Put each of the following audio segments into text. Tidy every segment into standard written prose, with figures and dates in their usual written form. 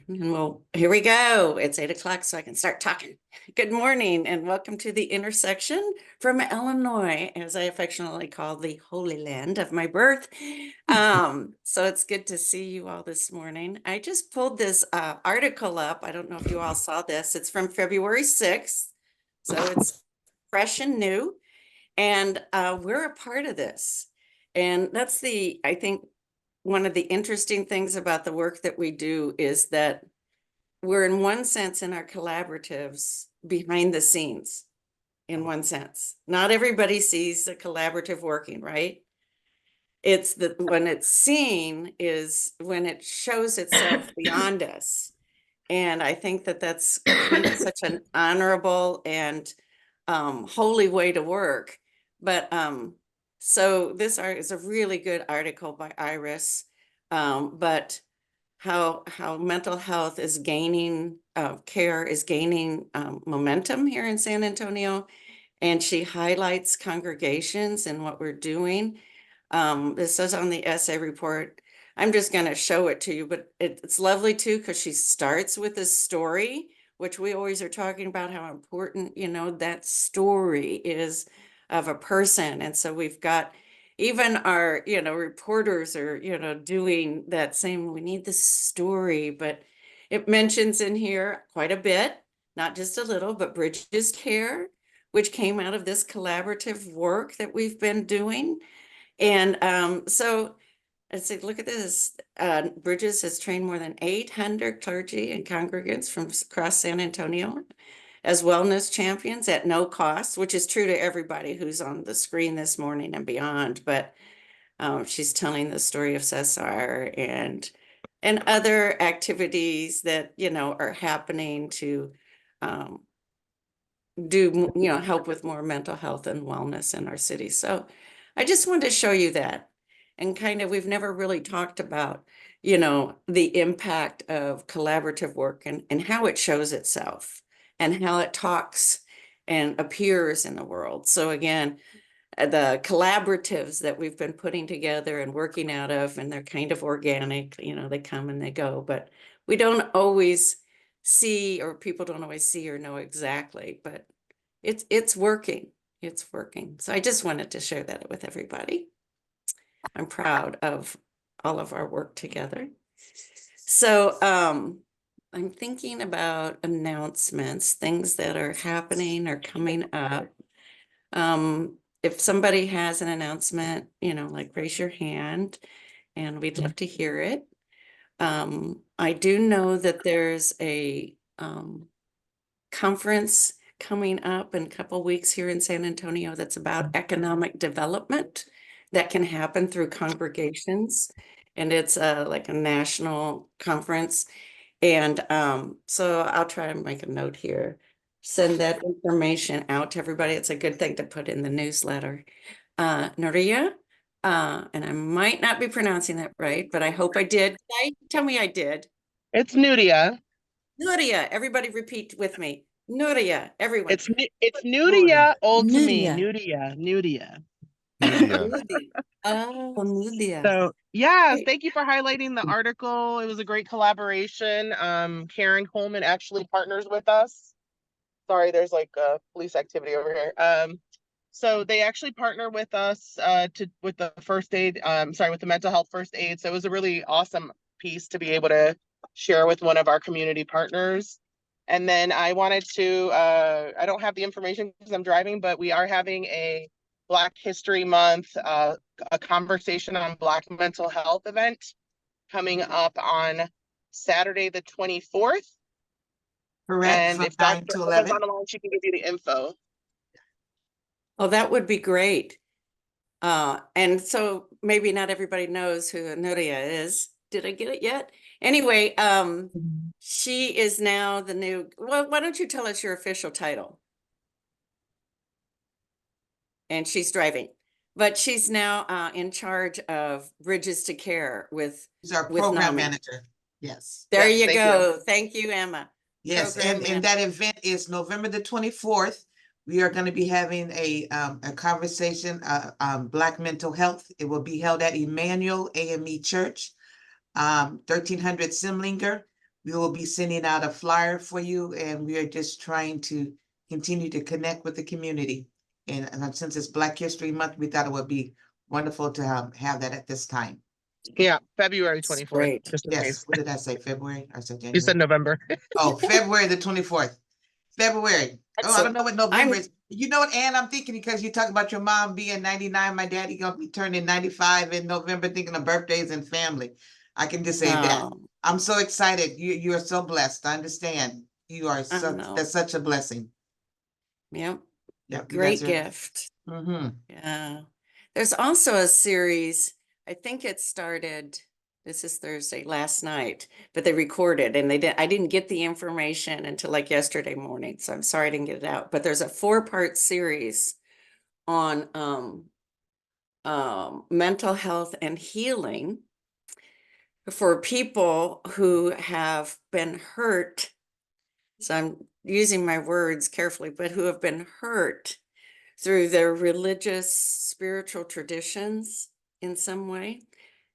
Well, here we go. It's 8 o'clock, so I can start talking. Good morning, and welcome to the intersection from Illinois, as I affectionately call the Holy Land of my birth. So it's good to see you all this morning. I just pulled this article up. I don't know if you all saw this. It's from February 6th, so it's fresh and new, and we're a part of this. And that's I think, one of the interesting things about the work that we do is that we're in one sense in our collaboratives behind the scenes, in one sense. Not everybody sees the collaborative working, right? It's when it's seen is when it shows itself beyond us. And I think that that's kind of such an honorable and holy way to work. But so this art is a really good article by Iris, but how mental health is gaining care is gaining momentum here in San Antonio, and she highlights congregations and what we're doing. This says on the essay report. I'm just going to show it to you, but it's lovely too because she starts with a story, which we always are talking about how important, that story is of a person. And so we've got even our, reporters are, doing that same, we need the story, but it mentions in here quite a bit, not just a little, but Bridges Care, which came out of this collaborative work that we've been doing. And so let's see, look at this. Bridges has trained more than 800 clergy and congregants from across San Antonio as wellness champions at no cost, which is true to everybody who's on the screen this morning and beyond. But she's telling the story of Cesar and other activities that, are happening to do, help with more mental health and wellness in our city. So I just wanted to show you that. And kind of, we've never really talked about, the impact of collaborative work and how it shows itself and how it talks and appears in the world. So again, the collaboratives that we've been putting together and working out of, and they're kind of organic, they come and they go, but we don't always see, or people don't always see or know exactly, but it's working. It's working. So I just wanted to share that with everybody. I'm proud of all of our work together. So I'm thinking about announcements, things that are happening or coming up. If somebody has an announcement, like raise your hand and we'd love to hear it. I do know that there's a conference coming up in a couple weeks here in San Antonio that's about economic development that can happen through congregations. And it's like a national conference. And so I'll try and make a note here. Send that information out to everybody. It's a good thing to put in the newsletter. Nuria, and I might not be pronouncing that right, but I hope I did. Tell me I did. It's Nudia. Nuria, everybody repeat with me. Nuria, everyone. It's Nudia, old to me. Nudia. Nudia. Oh, Nudia. So yeah, thank you for highlighting the article. It was a great collaboration. Karen Coleman actually partners with us. Sorry, there's like police activity over here. So they actually partner with us with the first aid, with the mental health first aid. So it was a really awesome piece to be able to share with one of our community partners. And then I wanted to, I don't have the information because I'm driving, but we are having a Black History Month, a conversation on Black mental health event coming up on Saturday the 24th. Correct. And from if Dr. 9 to Evans 11. on the line, she can give you the info. Oh, that would be great. And so maybe not everybody knows who Nuria is. Did I get it yet? Anyway, she is now the new, well, why don't you tell us your official title? And she's driving, but she's now in charge of Bridges to Care with She's our with program NAMI. manager. Yes. There Yes, you thank go. Thank you, Emma. Yes, Program and that event is November the 24th. We are going to be having a conversation on Black mental health. It will be held at Emmanuel AME Church, 1300 Simlinger. We will be sending out a flyer for you, and we are just trying to continue to connect with the community. And since it's Black History Month, we thought it would be wonderful to have that at this time. Yeah, February It's 24th, great. just in Yes, case. what did I say, February? I said You said January. November. Oh, February the 24th. February. Oh, I So don't know what November I'm is. You know what, Ann, I'm thinking because you talk about your mom being 99, my daddy gonna be turning 95 in November, thinking of birthdays and family. I can just say that. I'm so excited. You are so blessed. I understand. You are I such, know. that's such a blessing. Yep. Yep, you guys Great are. gift. Mm-hmm. Yeah. There's also a series, I think it started, this is Thursday, last night, but they recorded and I didn't get the information until like yesterday morning. So I'm sorry I didn't get it out. But there's a 4-part series on mental health and healing for people who have been hurt. So I'm using my words carefully, but who have been hurt through their religious, spiritual traditions in some way.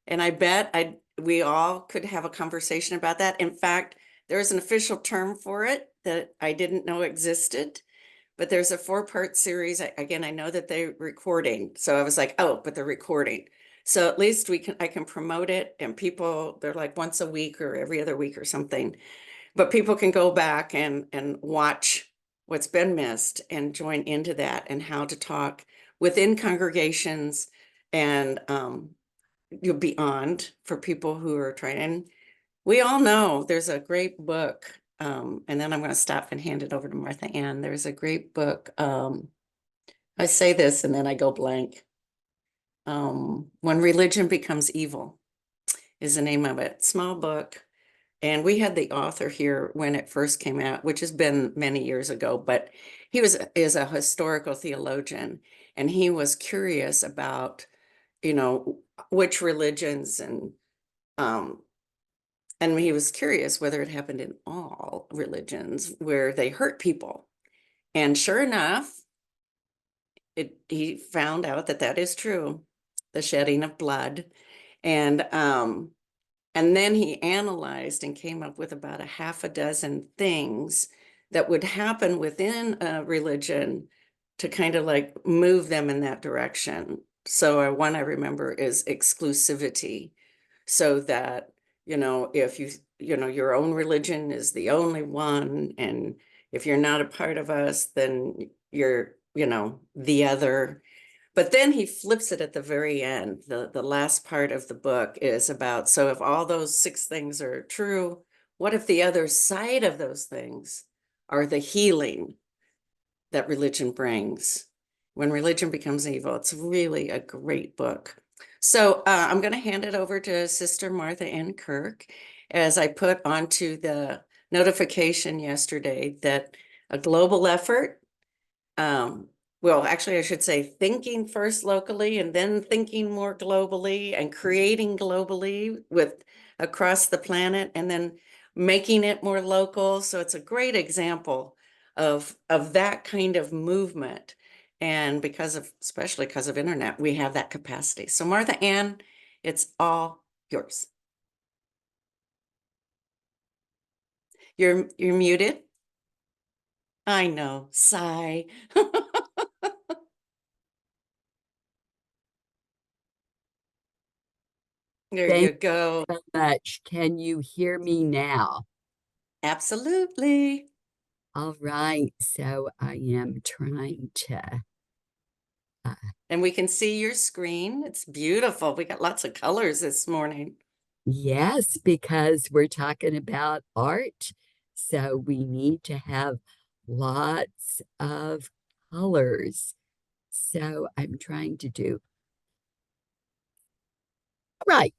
And I bet we all could have a conversation about that. In fact, there's an official term for it that I didn't know existed, but there's a 4-part series. Again, I know that they're recording. So I was like, oh, but they're recording. So at least I can promote it, and people, they're like once a week or every other week or something. But people can go back and watch what's been missed and join into that, and how to talk within congregations and beyond for people who are trying. And we all know there's a great book, and then I'm going to stop and hand it over to Martha Ann. There's a great book. I say this and then I go blank. When Religion Becomes Evil is the name of it. Small book. And we had the author here when it first came out, which has been many years ago, but he is a historical theologian, and he was curious about, which religions, and he was curious whether it happened in all religions where they hurt people. And sure enough, he found out that that is true, the shedding of blood. And then he analyzed and came up with about a half a dozen things that would happen within a religion to kind of like move them in that direction. So one I remember is exclusivity. So that, if your own religion is the only one, and if you're not a part of us, then you're, the other. But then he flips it at the very end. The last part of the book is about, so if all those 6 things are true, what if the other side of those things are the healing that religion brings? When Religion Becomes Evil. It's really a great book. So I'm going to hand it over to Sister Martha Ann Kirk, as I put onto the notification yesterday that a global effort, well, actually, I should say thinking first locally and then thinking more globally and creating globally with across the planet, and then making it more local. So it's a great example of that kind of movement. And especially because of internet, we have that capacity. So Martha Ann, it's all yours. You're muted. I know, sigh. There Thank you go. you so much. Can you hear me now? Absolutely. All right. So I am trying to. And we can see your screen. It's beautiful. We got lots of colors this morning. Yes, because we're talking about art. So we need to have lots of colors. So I'm trying to do. Right.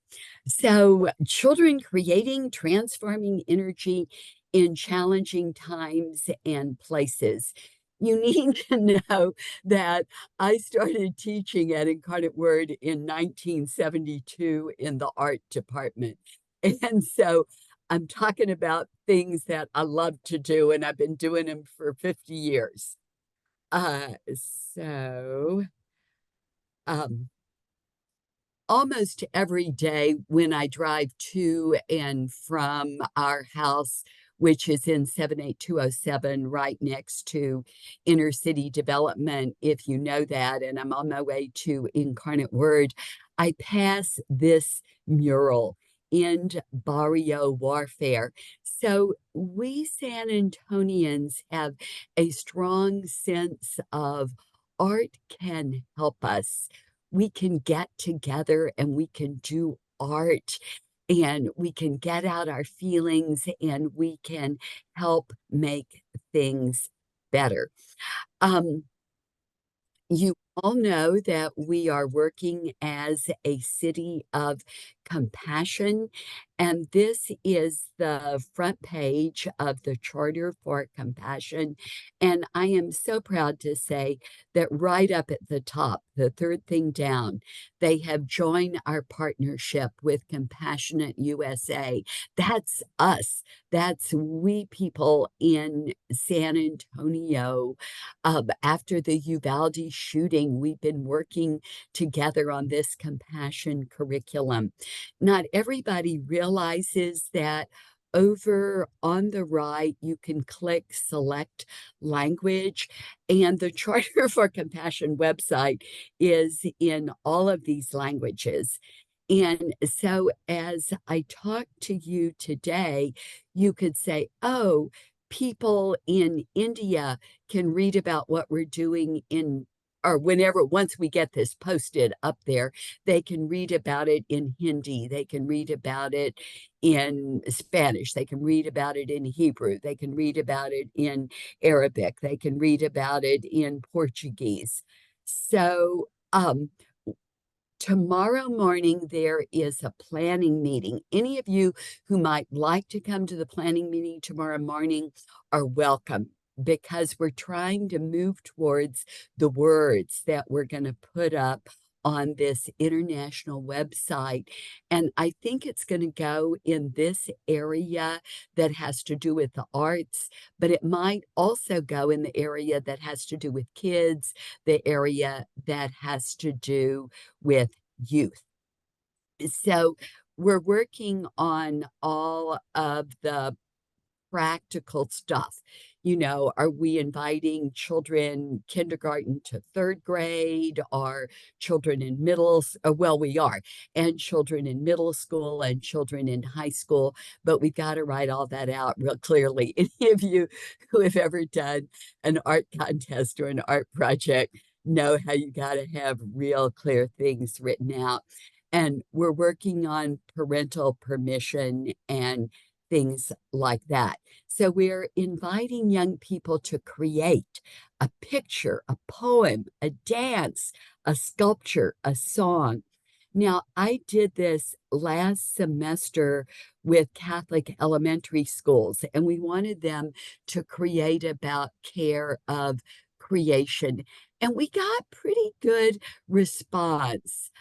So, children creating, transforming energy in challenging times and places. You need to know that I started teaching at Incarnate Word in 1972 in the art department. And so I'm talking about things that I love to do, and I've been doing them for 50 years. So, um, almost every day when I drive to and from our house, which is in 78207, right next to inner city development, if you know that, and I'm on my way to Incarnate Word, I pass this mural, End Barrio Warfare. So we San Antonians have a strong sense of art can help us. We can get together and we can do art and we can get out our feelings and we can help make things better. You all know that we are working as a city of compassion, and this is the front page of the Charter for Compassion. And I am so proud to say that right up at the top, the third thing down, they have joined our partnership with Compassionate USA. That's us. That's we people in San Antonio. After the Uvalde shooting, we've been working together on this compassion curriculum. Not everybody realizes that over on the right, you can click select language, and the Charter for Compassion website is in all of these languages. And so, as I talk to you today, you could say, oh, people in India can read about what we're doing in, or whenever, once we get this posted up there, they can read about it in Hindi, they can read about it in Spanish, they can read about it in Hebrew, they can read about it in Arabic, they can read about it in Portuguese. So, tomorrow morning, there is a planning meeting. Any of you who might like to come to the planning meeting tomorrow morning are welcome, because we're trying to move towards the words that we're going to put up on this international website. And I think it's going to go in this area that has to do with the arts, but it might also go in the area that has to do with kids, the area that has to do with youth. So we're working on all of the practical stuff. You know, are we inviting children kindergarten to third grade, or children in well, we are, and children in middle school and children in high school, but we've got to write all that out real clearly. Any of you who have ever done an art contest or an art project know how you got to have real clear things written out. And we're working on parental permission and things like that. So we're inviting young people to create a picture, a poem, a dance, a sculpture, a song. Now, I did this last semester with Catholic elementary schools, and we wanted them to create about care of creation. And we got pretty good response.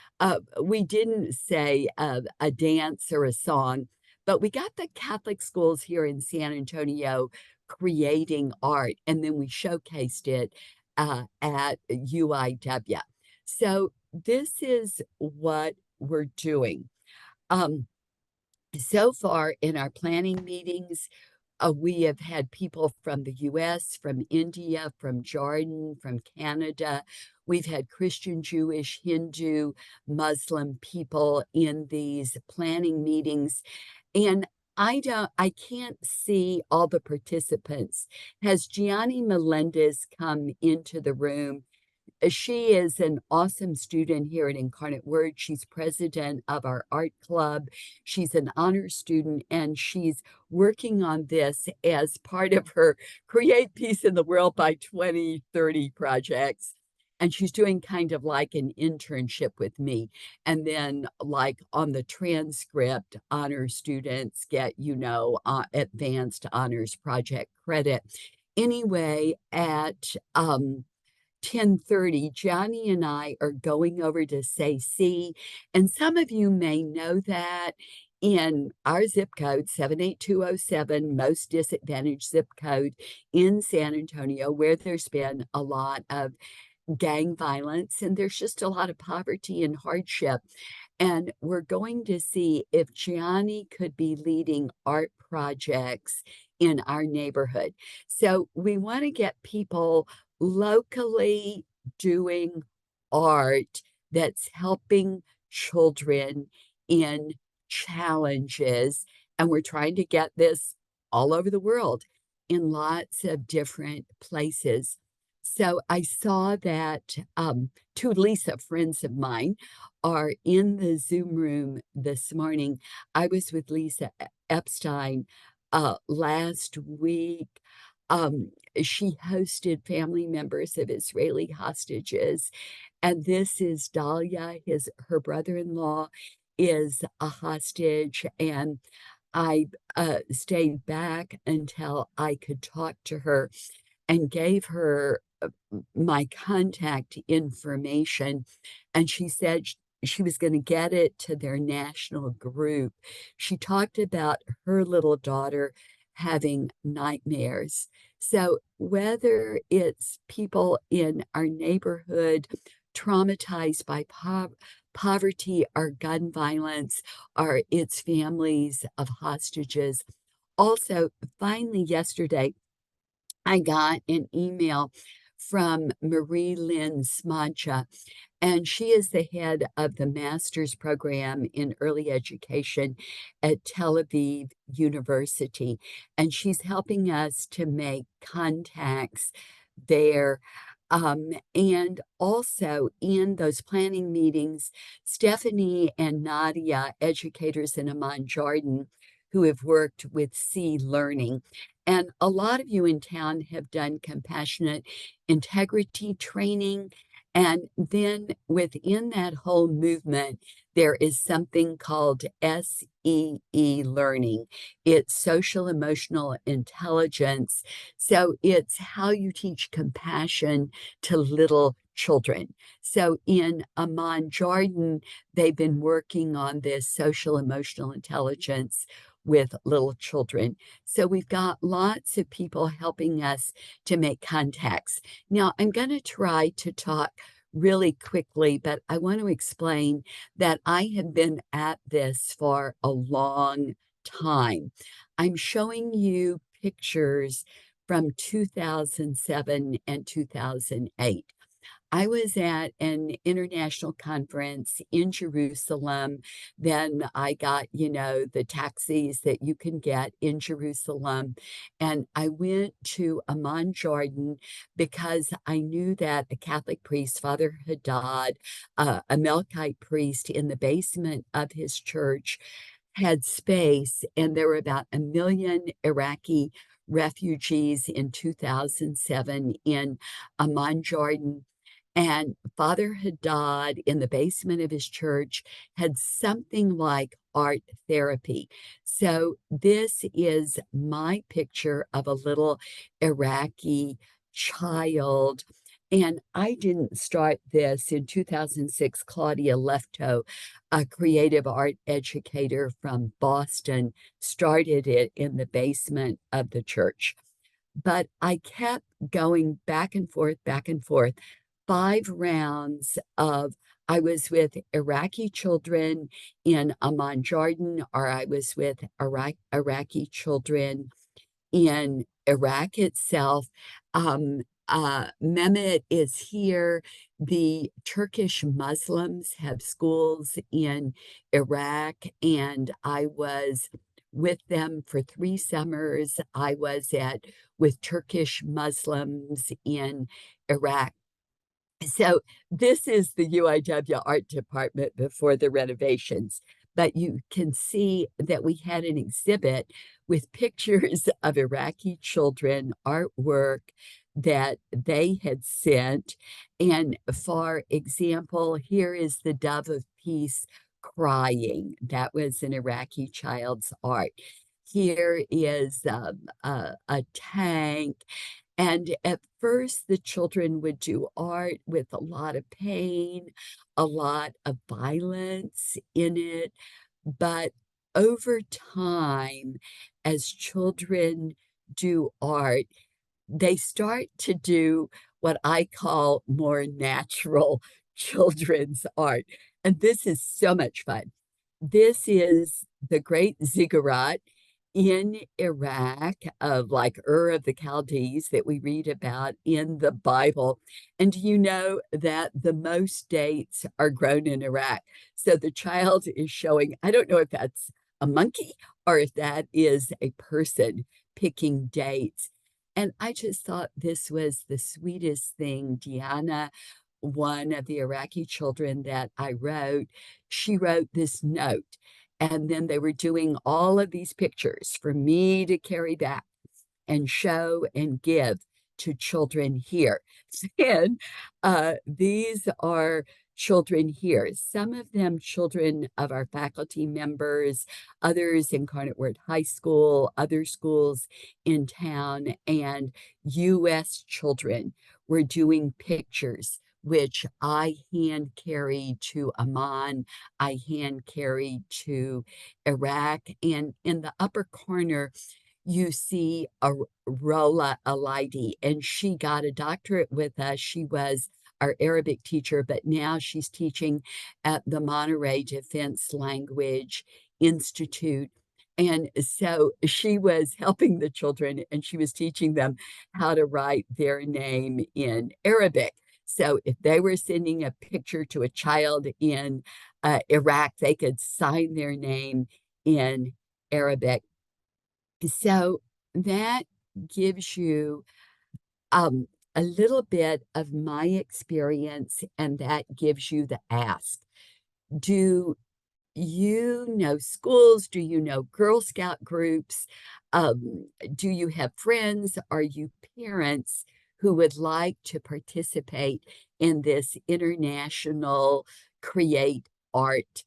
We didn't say a dance or a song, but we got the Catholic schools here in San Antonio creating art, and then we showcased it at UIW. So this is what we're doing. So far in our planning meetings, we have had people from the US, from India, from Jordan, from Canada. We've had Christian, Jewish, Hindu, Muslim people in these planning meetings. And I can't see all the participants. Has Gianni Melendez come into the room? She is an awesome student here at Incarnate Word. She's president of our art club. She's an honor student, and she's working on this as part of her Create Peace in the World by 2030 projects. And she's doing kind of like an internship with me. And then, like on the transcript, honor students get, advanced honors project credit. Anyway, at 10:30, Johnny and I are going over to say see, and some of you may know that in our zip code, 78207, most disadvantaged zip code in San Antonio, where there's been a lot of gang violence and there's just a lot of poverty and hardship. And we're going to see if Gianni could be leading art projects in our neighborhood. So we want to get people locally doing art that's helping children in challenges. And we're trying to get this all over the world in lots of different places. So I saw that two Lisa friends of mine are in the Zoom room this morning. I was with Lisa Epstein last week. She hosted family members of Israeli hostages, and this is Dahlia, her brother-in-law is a hostage, and I stayed back until I could talk to her and gave her my contact information. And she said she was going to get it to their national group. She talked about her little daughter having nightmares. So whether it's people in our neighborhood traumatized by poverty or gun violence, or it's families of hostages. Also, finally, yesterday, I got an email from Marie Lynn Smadja, and she is the head of the master's program in early education at Tel Aviv University. And she's helping us to make contacts there. And also in those planning meetings, Stephanie and Nadia, educators in Amman, Jordan, who have worked with C Learning. And a lot of you in town have done compassionate integrity training. And then within that whole movement, there is something called SEE learning. It's social emotional intelligence. So it's how you teach compassion to little children. So in Amman, Jordan, they've been working on this social emotional intelligence with little children. So we've got lots of people helping us to make contacts. Now, I'm going to try to talk really quickly, but I want to explain that I have been at this for a long time. I'm showing you pictures from 2007 and 2008. I was at an international conference in Jerusalem. Then I got, the taxis that you can get in Jerusalem. And I went to Amman, Jordan, because I knew that a Catholic priest, Father Haddad, a Melkite priest in the basement of his church, had space, and there were about 1 million Iraqi refugees in 2007 in Amman, Jordan. And Father Haddad, in the basement of his church, had something like art therapy. So this is my picture of a little Iraqi child. And I didn't start this in 2006. Claudia Lefto, a creative art educator from Boston, started it in the basement of the church. But I kept going back and forth, back and forth. 5 rounds of I was with Iraqi children in Amman, Jordan, or I was with Iraqi children in Iraq itself. Mehmet is here. The Turkish Muslims have schools in Iraq, and I was with them for 3 summers. I was with Turkish Muslims in Iraq. So this is the UIW art department before the renovations, but you can see that we had an exhibit with pictures of Iraqi children artwork that they had sent. And for example, here is the Dove of Peace crying. That was an Iraqi child's art. Here is a tank. And at first, the children would do art with a lot of pain, a lot of violence in it. But over time, as children do art, they start to do what I call more natural children's art. And this is so much fun. This is the Great Ziggurat in Iraq of like Ur of the Chaldees that we read about in the Bible. And you know that the most dates are grown in Iraq. So the child is showing, I don't know if that's a monkey or if that is a person picking dates. And I just thought this was the sweetest thing. Diana, one of the Iraqi children that I wrote, she wrote this note. And then they were doing all of these pictures for me to carry back and show and give to children here. And these are children here, some of them children of our faculty members, others Incarnate Word High School, other schools in town, and U.S. children were doing pictures, which I hand carried to Amman, I hand carried to Iraq. And in the upper corner, you see a Rola Alaidi, and she got a doctorate with us. She was our Arabic teacher, but now she's teaching at the Monterey Defense Language Institute. And so she was helping the children and she was teaching them how to write their name in Arabic. So if they were sending a picture to a child in Iraq, they could sign their name in Arabic. So that gives you a little bit of my experience, and that gives you the ask. Do you know schools? Do you know Girl Scout groups? Do you have friends? Are you parents who would like to participate in this international create art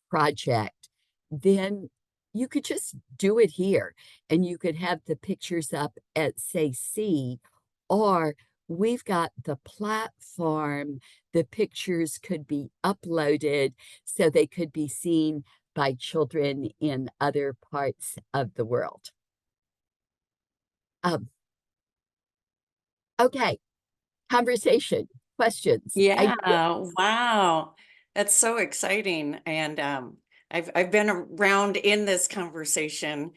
project? Then you could just do it here and you could have the pictures up at Say See, or we've got the platform. The pictures could be uploaded so they could be seen by children in other parts of the world. Okay, conversation, questions. Yeah, wow. That's so exciting. And I've been around in this conversation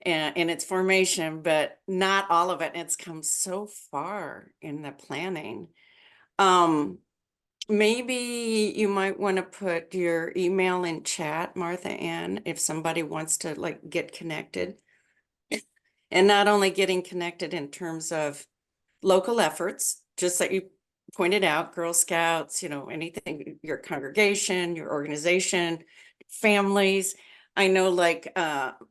and in its formation, but not all of it. And it's come so far in the planning. Maybe you might want to put your email in chat, Martha Ann, if somebody wants to like get connected. And not only getting connected in terms of local efforts, just like you pointed out, Girl Scouts, you know, anything, your congregation, your organization, families. I know like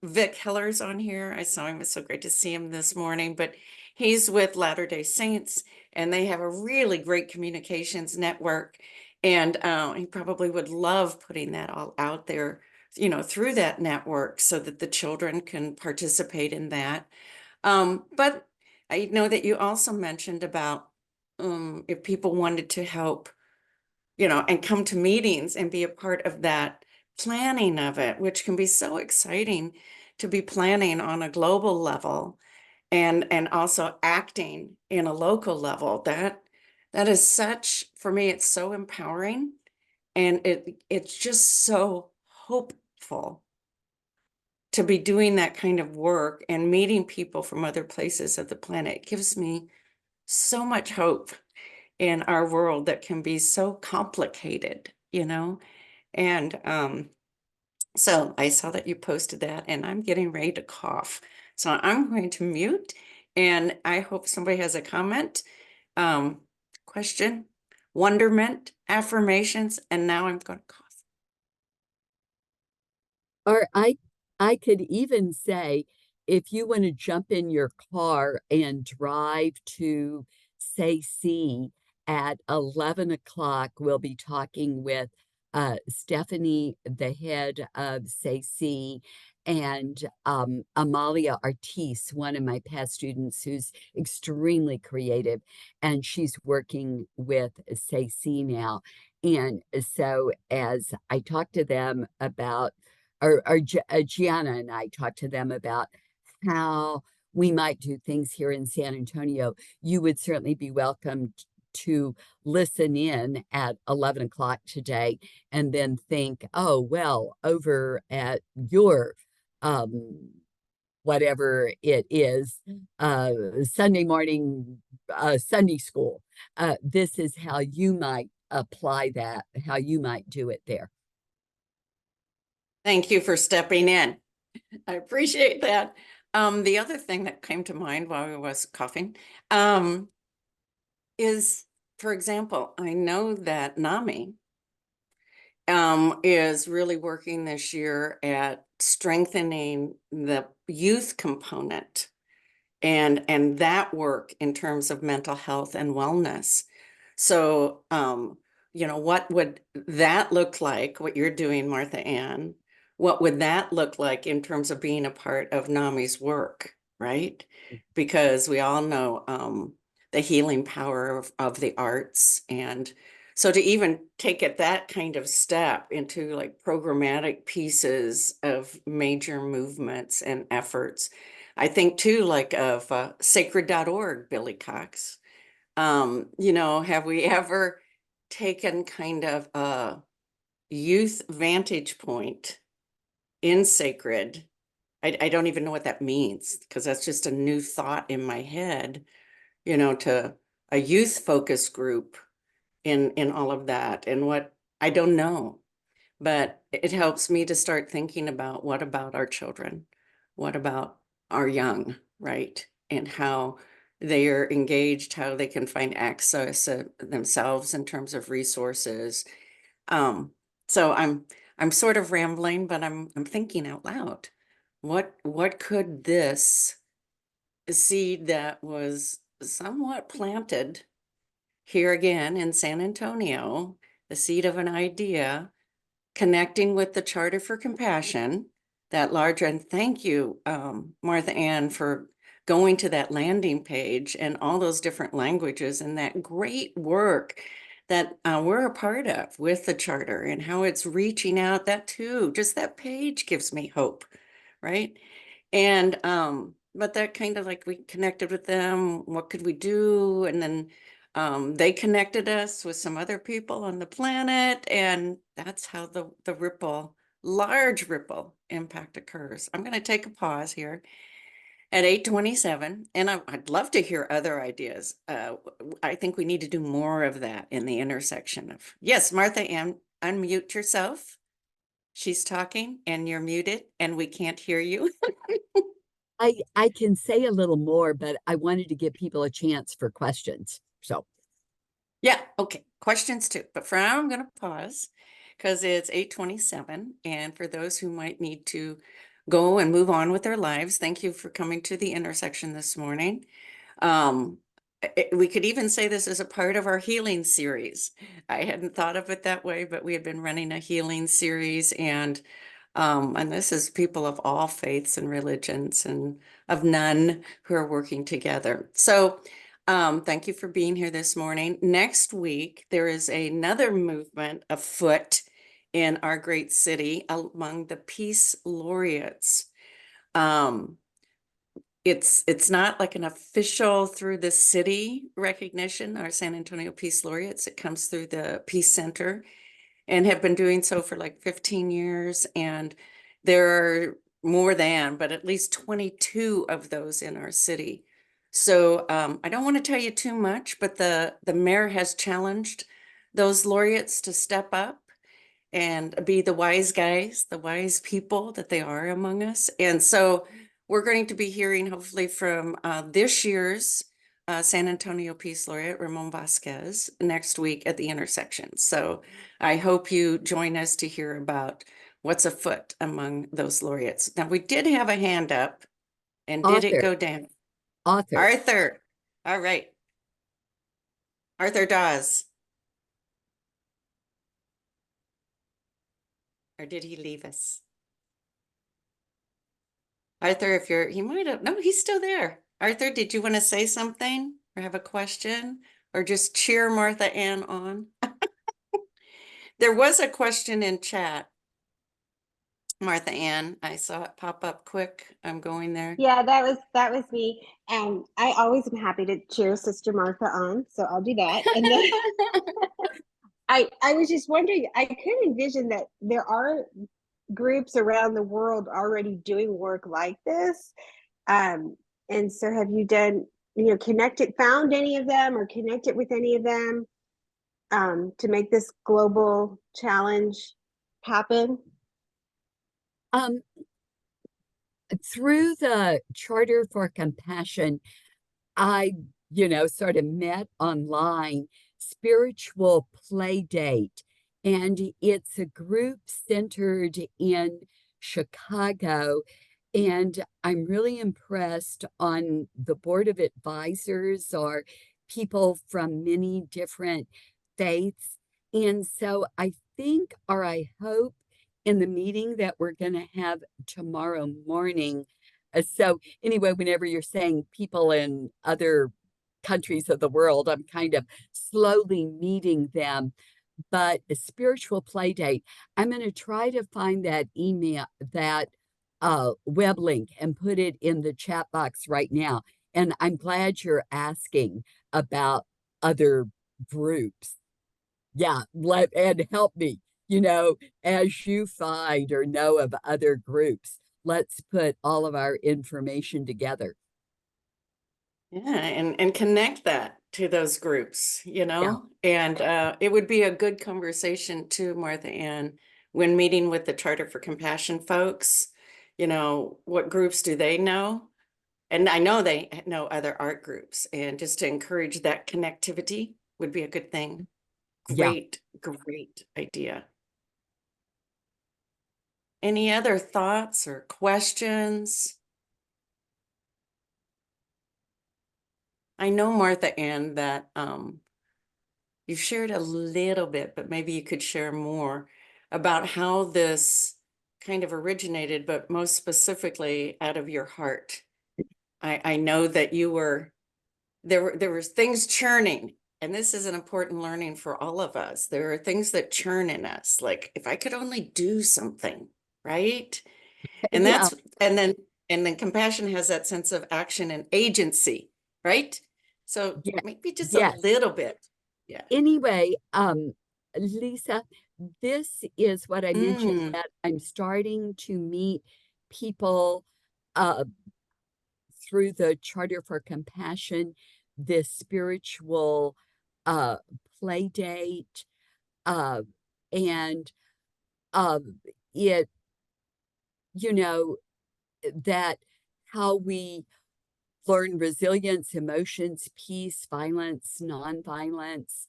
Vic Hiller's on here. I saw him. It's so great to see him this morning, but he's with Latter-day Saints and they have a really great communications network. And he probably would love putting that all out there, you know, through that network so that the children can participate in that. But I know that you also mentioned about if people wanted to help, you know, and come to meetings and be a part of that planning of it, which can be so exciting to be planning on a global level and also acting in a local level. That is such, for me, it's so empowering and it's just so hopeful to be doing that kind of work and meeting people from other places of the planet. It gives me so much hope in our world that can be so complicated, you know? And so I saw that you posted that and I'm getting ready to cough. So I'm going to mute and I hope somebody has a comment, question, wonderment, affirmations, and now I'm going to cough. Or I could even say, if you want to jump in your car and drive to Say See at 11 o'clock, we'll be talking with Stephanie, the head of Say See, and Amalia Artis, one of my past students who's extremely creative, and she's working with Say See now. And so as I talk to them about Gianna and I talked to them about how we might do things here in San Antonio, you would certainly be welcome to listen in at 11 o'clock today and then think, oh, well, over at your whatever it is, Sunday morning, Sunday school. This is how you might apply that, how you might do it there. Thank you for stepping in. I appreciate that. The other thing that came to mind while I was coughing, is, for example, I know that NAMI is really working this year at strengthening the youth component and that work in terms of mental health and wellness. So, what would that look like, what you're doing, Martha Ann? What would that look like in terms of being a part of NAMI's work, right? Because we all know the healing power of the arts. And so to even take it that kind of step into like programmatic pieces of major movements and efforts, I think too, like of sacred.org, Billy Cox. Have we ever taken kind of a youth vantage point in sacred? I don't even know what that means because that's just a new thought in my head, to a youth focus group in all of that. And what I don't know, but it helps me to start thinking about what about our children? What about our young, right? And how they are engaged, how they can find access themselves in terms of resources. So I'm sort of rambling, but I'm thinking out loud. What could this seed that was somewhat planted here again in San Antonio, the seed of an idea, connecting with the Charter for Compassion, that larger, and thank you, Martha Ann, for going to that landing page and all those different languages and that great work that we're a part of with the Charter and how it's reaching out. That too, just that page gives me hope, right? And but that kind of like we connected with them, what could we do? And then they connected us with some other people on the planet, and that's how the ripple, large ripple impact occurs. I'm going to take a pause here at 8:27, and I'd love to hear other ideas. I think we need to do more of that in the intersection of, yes, Martha Ann, unmute yourself. She's talking and you're muted and we can't hear you. I can say a little more, but I wanted to give people a chance for questions. So Yeah, okay. Questions too. But for now, I'm going to pause because it's 8:27. And for those who might need to go and move on with their lives, thank you for coming to the intersection this morning. We could even say this is a part of our healing series. I hadn't thought of it that way, but we had been running a healing series, and this is people of all faiths and religions and of none who are working together. So thank you for being here this morning. Next week, there is another movement afoot in our great city among the Peace Laureates. It's not like an official through the city recognition, our San Antonio Peace Laureates. It comes through the Peace Center and have been doing so for like 15 years. And there are more than, but at least 22 of those in our city. So I don't want to tell you too much, but the mayor has challenged those laureates to step up and be the wise guys, the wise people that they are among us. And so we're going to be hearing hopefully from this year's San Antonio Peace Laureate, Ramon Vasquez, next week at the intersection. So I hope you join us to hear about what's afoot among those laureates. Now, we did have a hand up, and did it go down? Arthur. Arthur. All right. Arthur Dawes. Or did he leave us? Arthur, he might have, no, he's still there. Arthur, did you want to say something or have a question or just cheer Martha Ann on? There was a question in chat. Martha Ann, I saw it pop up quick. I'm going there. Yeah, that was me. I always am happy to cheer Sister Martha on, so I'll do that. And then I was just wondering, I could envision that there are groups around the world already doing work like this. And so have you done, found any of them or connected with any of them to make this global challenge happen? Um, through the Charter for Compassion, I, sort of met online Spiritual Play Date, and it's a group centered in Chicago. And I'm really impressed. On the board of advisors are people from many different faiths. And so I think, or I hope, in the meeting that we're going to have tomorrow morning. So anyway, whenever you're saying people in other countries of the world, I'm kind of slowly meeting them. But a spiritual play date, I'm going to try to find that email, that web link, and put it in the chat box right now. And I'm glad you're asking about other groups. Yeah, and help me, as you find or know of other groups. Let's put all of our information together. Yeah, and connect that to those groups, Yeah. And it would be a good conversation too, Martha Ann, when meeting with the Charter for Compassion folks, what groups do they know? And I know they know other art groups, and just to encourage that connectivity would be a good thing. Yeah. Great idea. Any other thoughts or questions? I know, Martha Ann, that you've shared a little bit, but maybe you could share more about how this kind of originated, but most specifically out of your heart. I know that there was things churning, and this is an important learning for all of us. There are things that churn in us, like if I could only do something, right? And Yeah. and then compassion has that sense of action and agency, right? So Yeah. maybe just a Yes. little bit. Yeah. Anyway, Lisa, this is what I mentioned, Mm. that I'm starting to meet people uh, through the Charter for Compassion, this spiritual uh, play date, uh, and it, you know, that how we learn resilience, emotions, peace, violence, nonviolence,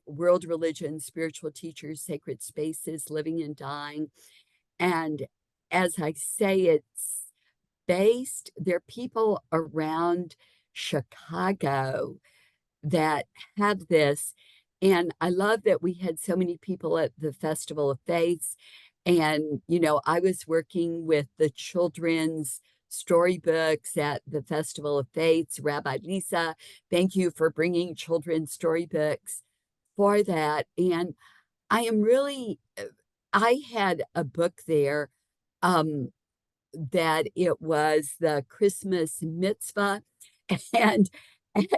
world religion, spiritual teachers, sacred spaces, living and dying. And as I say, it's there are people around Chicago that have this. And I love that we had so many people at the Festival of Faiths. And, I was working with the children's storybooks at the Festival of Faiths. Rabbi Lisa, thank you for bringing children's storybooks for that. And I am really, I had a book there um, that it was the Christmas mitzvah. And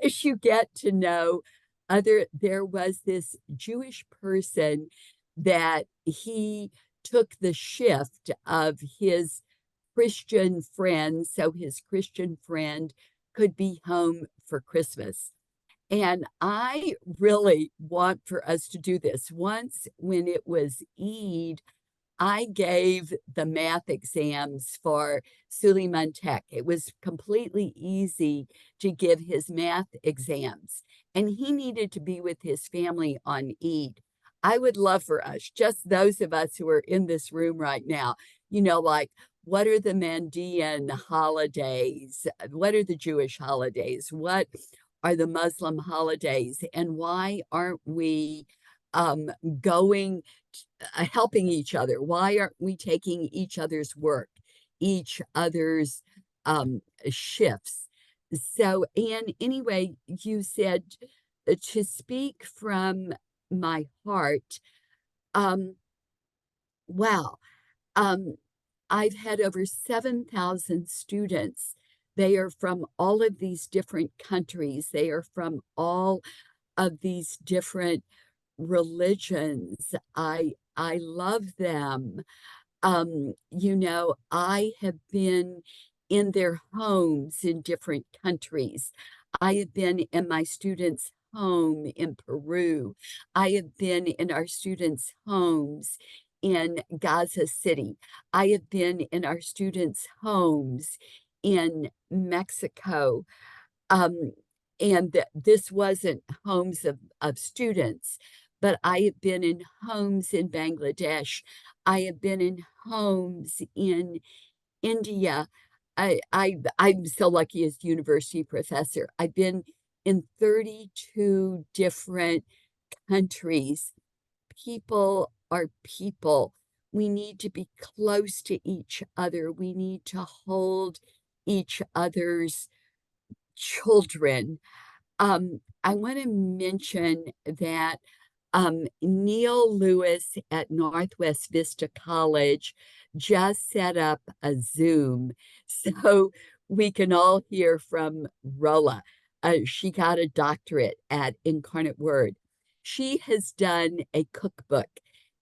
as you get to know there was this Jewish person that he took the shift of his Christian friend, so his Christian friend could be home for Christmas. And I really want for us to do this. Once, when it was Eid, I gave the math exams for Suleiman Tech. It was completely easy to give his math exams, and he needed to be with his family on Eid. I would love for us, just those of us who are in this room right now, like, what are the Mandean holidays? What are the Jewish holidays? What are the Muslim holidays? And why aren't we going helping each other? Why aren't we taking each other's work, each other's shifts? So, and anyway, you said to speak from my heart. Wow. I've had over 7,000 students. They are from all of these different countries. They are from all of these different religions. I love them. You know, I have been in their homes in different countries. I have been in my students' home in Peru. I have been in our students' homes in Gaza City. I have been in our students' homes in Mexico. Um, and this wasn't homes of students, but I have been in homes in Bangladesh. I have been in homes in India. I'm so lucky as university professor. I've been in 32 different countries. People are people. We need to be close to each other. We need to hold each other's children. I want to mention that Neil Lewis at Northwest Vista College just set up a Zoom so we can all hear from Rolla. She got a doctorate at Incarnate Word. She has done a cookbook,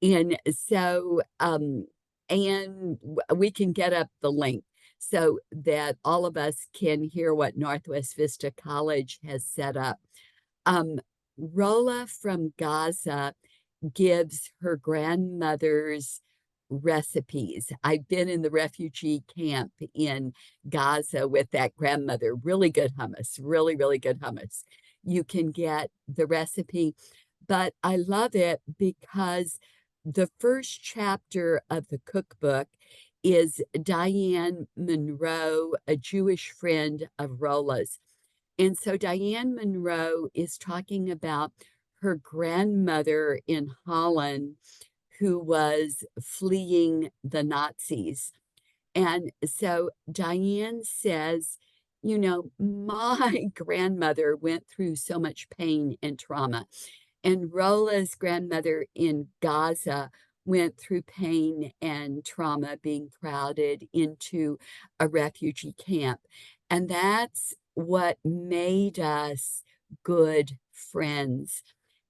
and so and we can get up the link so that all of us can hear what Northwest Vista College has set up. Rolla from Gaza gives her grandmother's recipes. I've been in the refugee camp in Gaza with that grandmother. Really good hummus, really, really good hummus. You can get the recipe, but I love it because the first chapter of the cookbook is Diane Monroe, a Jewish friend of Rolla's. And so Diane Monroe is talking about her grandmother in Holland who was fleeing the Nazis. And so Diane says, you know, my grandmother went through so much pain and trauma. And Rolla's grandmother in Gaza went through pain and trauma being crowded into a refugee camp. And that's what made us good friends.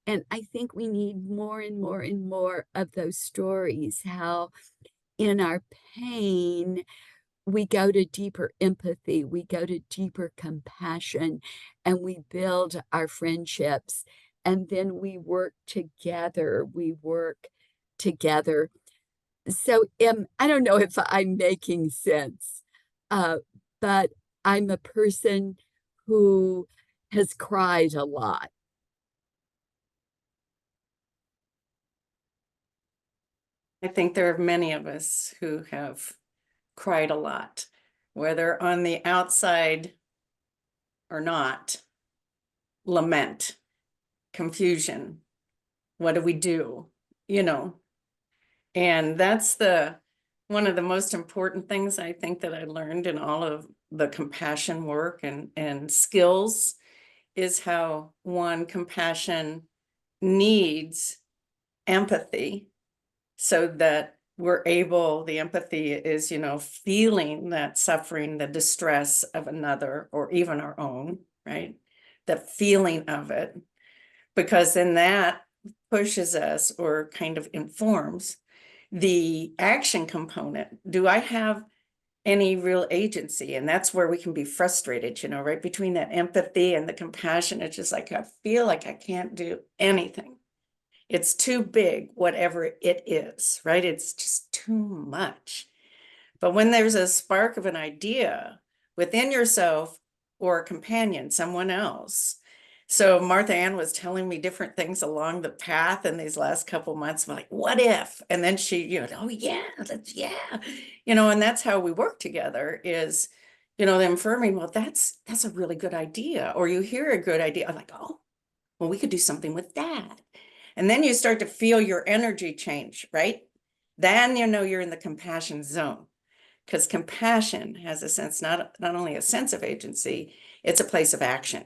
And I think we need more and more and more of those stories, how in our pain, we go to deeper empathy, we go to deeper compassion, and we build our friendships. And then we work together. We work together. So I don't know if I'm making sense, but I'm a person who has cried a lot. I think there are many of us who have cried a lot, whether on the outside or not. Lament, confusion. What do we do? You know, and that's one of the most important things I think that I learned in all of the compassion work and skills is how compassion needs empathy so that the empathy is, you know, feeling that suffering, the distress of another or even our own, right? The feeling of it, because then that pushes us or kind of informs the action component. Do I have any real agency? And that's where we can be frustrated, you know, right between that empathy and the compassion. It's just like, I feel like I can't do anything. It's too big, whatever it is, right? It's just too much. But when there's a spark of an idea within yourself or a companion, someone else. So Martha Ann was telling me different things along the path in these last couple months. I'm like, what if? And then she, you know, oh yeah, you know, and that's how we work together is, you know, them affirming, well, that's a really good idea. Or you hear a good idea. I'm like, oh, well, we could do something with that. And then you start to feel your energy change, right? Then you know you're in the compassion zone. Because compassion has a sense, not only a sense of agency, it's a place of action.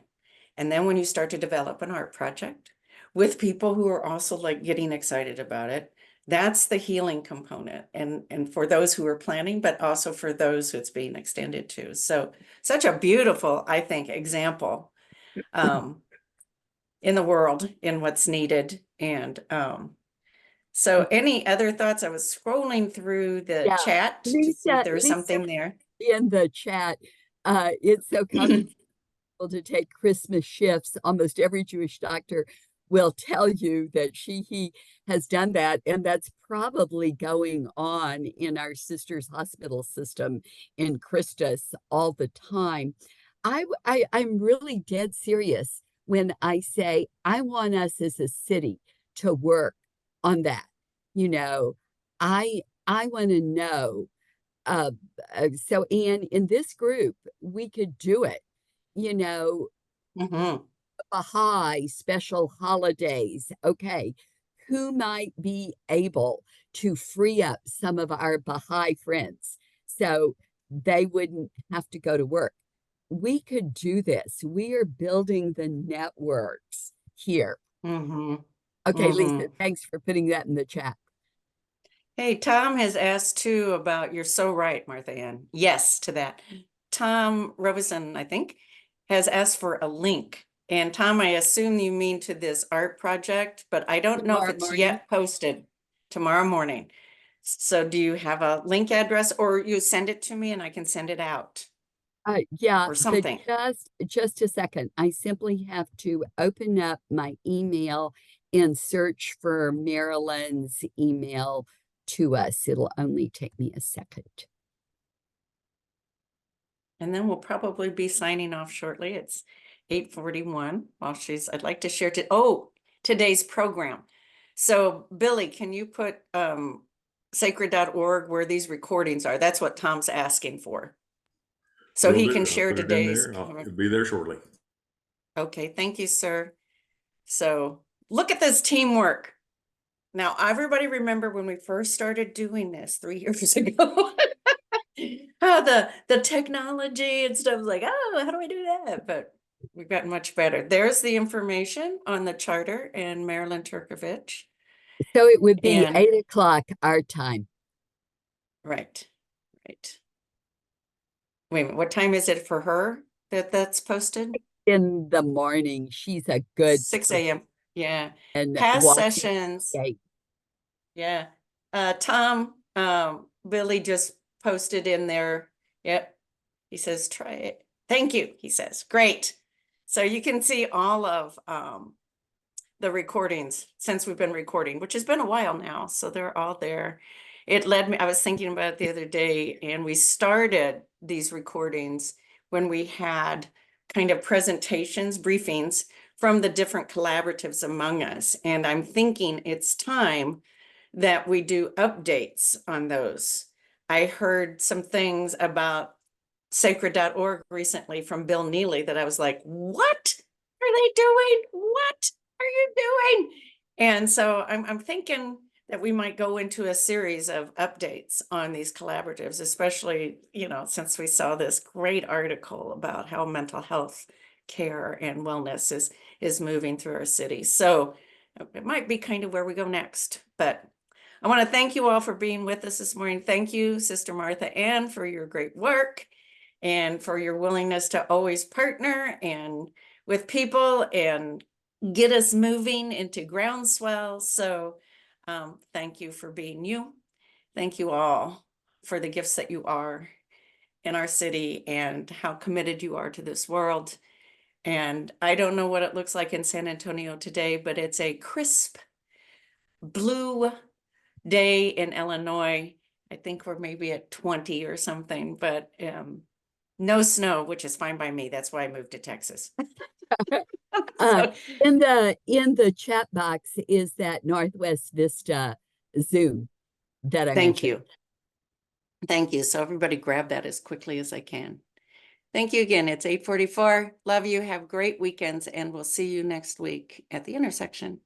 And then when you start to develop an art project with people who are also like getting excited about it, that's the healing component, and for those who are planning, but also for those who it's being extended to. So such a beautiful, I think, example in the world in what's needed. And so any other thoughts? I was scrolling through the Yeah, chat to see if there was Lisa something there. in the chat, it's so common to take Christmas shifts. Almost every Jewish doctor will tell you that he has done that, and that's probably going on in our sister's hospital system in Christus all the time. I'm really dead serious when I say I want us as a city to work on that. You know, I want to know. Uh, so, Anne, in this group, we could do it. You know, Mhm. Baha'i special holidays. Okay, who might be able to free up some of our Baha'i friends so they wouldn't have to go to work? We could do this. We are building the networks here. Mhm. Okay, Lisa, Mhm. thanks for putting that in the chat. Hey, Tom has asked too about, you're so right, Martha Ann. Yes to that. Tom Robeson, I think, has asked for a link. And Tom, I assume you mean to this art project, but I don't know if Tomorrow it's morning. yet posted tomorrow morning. So do you have a link address, or you send it to me and I can send it out Yeah, or but something? just a second. I simply have to open up my email and search for Marilyn's email to us. It'll only take me a second. And then we'll probably be signing off shortly. It's 8:41 while I'd like to share today's program. So Billy, can you put sacred.org where these recordings are? That's what Tom's asking for. So Will he do. can I'll share put it in today's. there. It'll be there shortly. Okay, thank you, sir. So look at this teamwork. Now, everybody remember when we first started doing this 3 years ago? The technology and stuff was like, oh, how do I do that? But we've gotten much better. There's the information on the charter and Marilyn Turkovich. So it would be And 8 o'clock our time. right. Wait a minute, what time is it for her that's posted? In the morning. She's a good 6 a.m. Yeah. and Past watching. sessions. Okay. Yeah. Tom, Billy just posted in there. Yep. He says, try it. Thank you, he says. Great. So you can see all of the recordings since we've been recording, which has been a while now. So they're all there. It led me, I was thinking about it the other day, and we started these recordings when we had kind of presentations, briefings from the different collaboratives among us. And I'm thinking it's time that we do updates on those. I heard some things about sacred.org recently from Bill Neely that I was like, what are they doing? What are you doing? And so I'm thinking that we might go into a series of updates on these collaboratives, especially, since we saw this great article about how mental health care and wellness is moving through our city. So it might be kind of where we go next. But I want to thank you all for being with us this morning. Thank you, Sister Martha Ann, for your great work and for your willingness to always partner and with people and get us moving into groundswell. So thank you for being you. Thank you all for the gifts that you are in our city and how committed you are to this world. And I don't know what it looks like in San Antonio today, but it's a crisp blue day in Illinois. I think we're maybe at 20 or something, but no snow, which is fine by me. That's why I moved to Texas. So, In the chat box is that Northwest Vista Zoom that I thank mentioned. you. Thank you. So everybody grab that as quickly as I can. Thank you again. It's 8:44. Love you. Have great weekends, and we'll see you next week at the intersection.